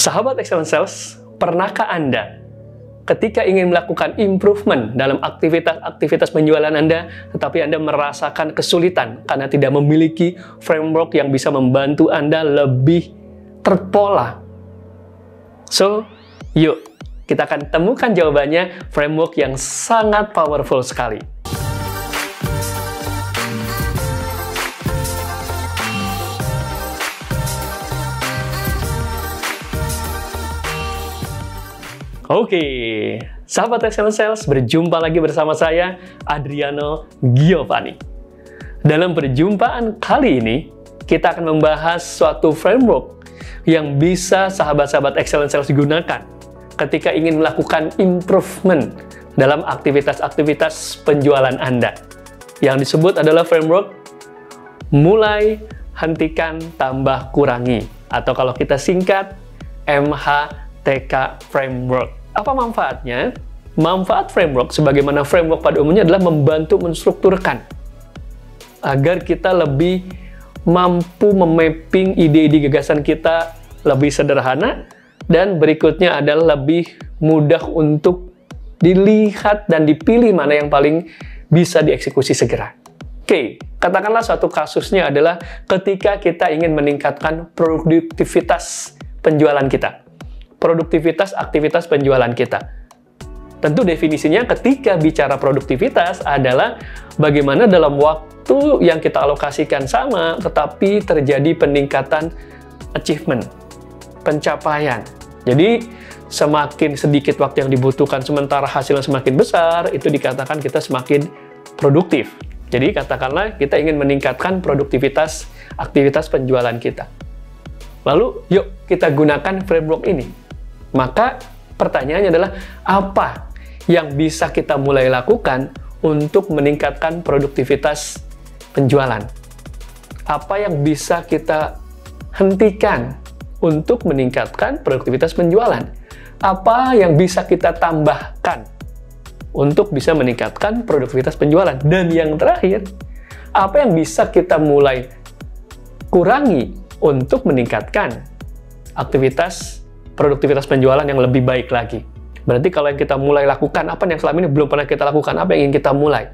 Sahabat Excellent Sales, pernahkah Anda ketika ingin melakukan improvement dalam aktivitas penjualan Anda, tetapi Anda merasakan kesulitan karena tidak memiliki framework yang bisa membantu Anda lebih terpola? So, yuk kita akan temukan jawabannya, framework yang sangat powerful sekali. Oke, sahabat Excellent Sales, berjumpa lagi bersama saya, Adriano Giovanni. Dalam perjumpaan kali ini, kita akan membahas suatu framework yang bisa sahabat-sahabat Excellent Sales gunakan ketika ingin melakukan improvement dalam aktivitas-aktivitas penjualan Anda. Yang disebut adalah framework mulai, hentikan, tambah, kurangi. Atau kalau kita singkat, MHTK Framework. Apa manfaatnya? Manfaat framework sebagaimana framework pada umumnya adalah membantu menstrukturkan agar kita lebih mampu memapping ide-ide gagasan kita lebih sederhana, dan berikutnya adalah lebih mudah untuk dilihat dan dipilih mana yang paling bisa dieksekusi segera. Oke, katakanlah suatu kasusnya adalah ketika kita ingin meningkatkan produktivitas penjualan kita. Produktivitas aktivitas penjualan kita. Tentu definisinya ketika bicara produktivitas adalah bagaimana dalam waktu yang kita alokasikan sama, tetapi terjadi peningkatan achievement, pencapaian. Jadi, semakin sedikit waktu yang dibutuhkan sementara hasilnya semakin besar, itu dikatakan kita semakin produktif. Jadi, katakanlah kita ingin meningkatkan produktivitas aktivitas penjualan kita. Lalu, yuk kita gunakan framework ini. Maka pertanyaannya adalah apa yang bisa kita mulai lakukan untuk meningkatkan produktivitas penjualan? Apa yang bisa kita hentikan untuk meningkatkan produktivitas penjualan? Apa yang bisa kita tambahkan untuk bisa meningkatkan produktivitas penjualan? Dan yang terakhir, apa yang bisa kita mulai kurangi untuk meningkatkan produktivitas penjualan yang lebih baik lagi? Berarti kalau yang kita mulai lakukan, apa yang selama ini belum pernah kita lakukan, apa yang ingin kita mulai?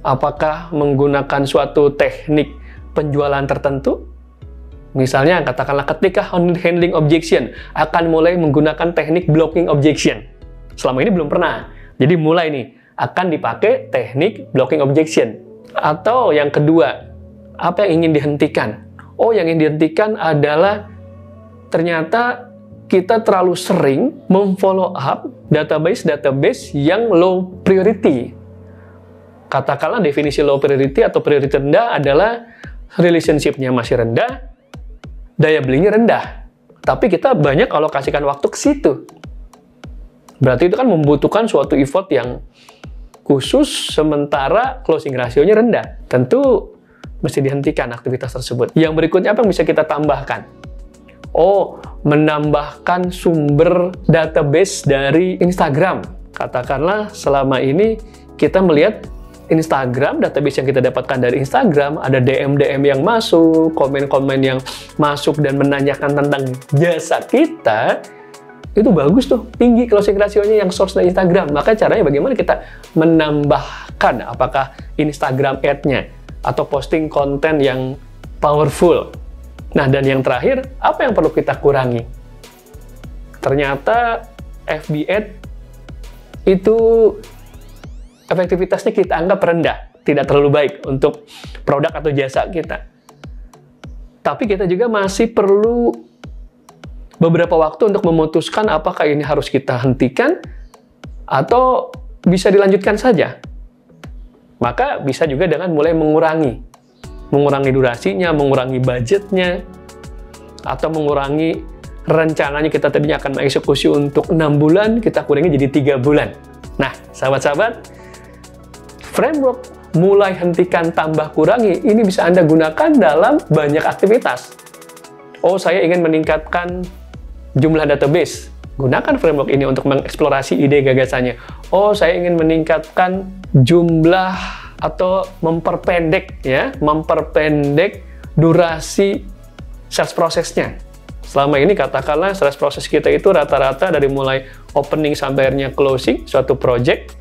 Apakah menggunakan suatu teknik penjualan tertentu? Misalnya, katakanlah ketika handling objection, akan mulai menggunakan teknik blocking objection. Selama ini belum pernah. Jadi mulai nih, akan dipakai teknik blocking objection. Atau yang kedua, apa yang ingin dihentikan? Oh, yang ingin dihentikan adalah ternyata kita terlalu sering memfollow up database yang low priority. Katakanlah definisi low priority atau priority rendah adalah relationship-nya masih rendah, daya belinya rendah. Tapi kita banyak alokasikan waktu ke situ. Berarti itu kan membutuhkan suatu effort yang khusus, sementara closing ratio-nya rendah. Tentu mesti dihentikan aktivitas tersebut. Yang berikutnya apa yang bisa kita tambahkan? Oh, menambahkan sumber database dari Instagram. Katakanlah selama ini kita melihat Instagram, database yang kita dapatkan dari Instagram, ada DM-DM yang masuk, komen-komen yang masuk dan menanyakan tentang jasa kita, itu bagus tuh, tinggi closing ratio-nya yang source dari Instagram. Maka caranya bagaimana kita menambahkan, apakah Instagram ad-nya atau posting konten yang powerful. Nah, dan yang terakhir, apa yang perlu kita kurangi? Ternyata FB ad itu efektivitasnya kita anggap rendah, tidak terlalu baik untuk produk atau jasa kita. Tapi kita juga masih perlu beberapa waktu untuk memutuskan apakah ini harus kita hentikan atau bisa dilanjutkan saja. Maka bisa juga dengan mulai mengurangi durasinya, mengurangi budgetnya, atau mengurangi rencananya kita tadinya akan mengeksekusi untuk 6 bulan, kita kurangi jadi 3 bulan. Nah, sahabat-sahabat, framework mulai, hentikan, tambah, kurangi, ini bisa Anda gunakan dalam banyak aktivitas. Oh, saya ingin meningkatkan jumlah database. Gunakan framework ini untuk mengeksplorasi ide gagasannya. Oh, saya ingin meningkatkan jumlah atau memperpendek durasi sales prosesnya. Selama ini katakanlah sales proses kita itu rata-rata dari mulai opening sampai akhirnya closing suatu project,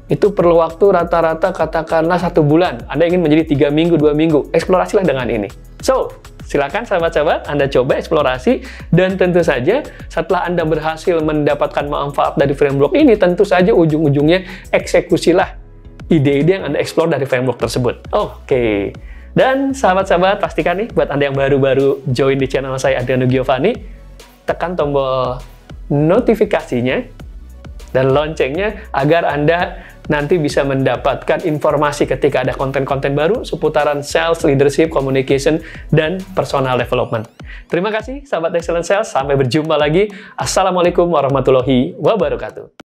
itu perlu waktu rata-rata katakanlah 1 bulan. Anda ingin menjadi 3 minggu, 2 minggu. Eksplorasilah dengan ini. So, silakan sahabat-sahabat, Anda coba eksplorasi, dan tentu saja setelah Anda berhasil mendapatkan manfaat dari framework ini, tentu saja ujung-ujungnya eksekusilah ide-ide yang Anda explore dari framework tersebut. Oke. Dan sahabat-sahabat, pastikan nih, buat Anda yang baru-baru join di channel saya, Adriano Giovanni, tekan tombol notifikasinya dan loncengnya agar Anda nanti bisa mendapatkan informasi ketika ada konten-konten baru seputaran sales, leadership, communication, dan personal development. Terima kasih, sahabat Excellent Sales. Sampai berjumpa lagi. Assalamualaikum warahmatullahi wabarakatuh.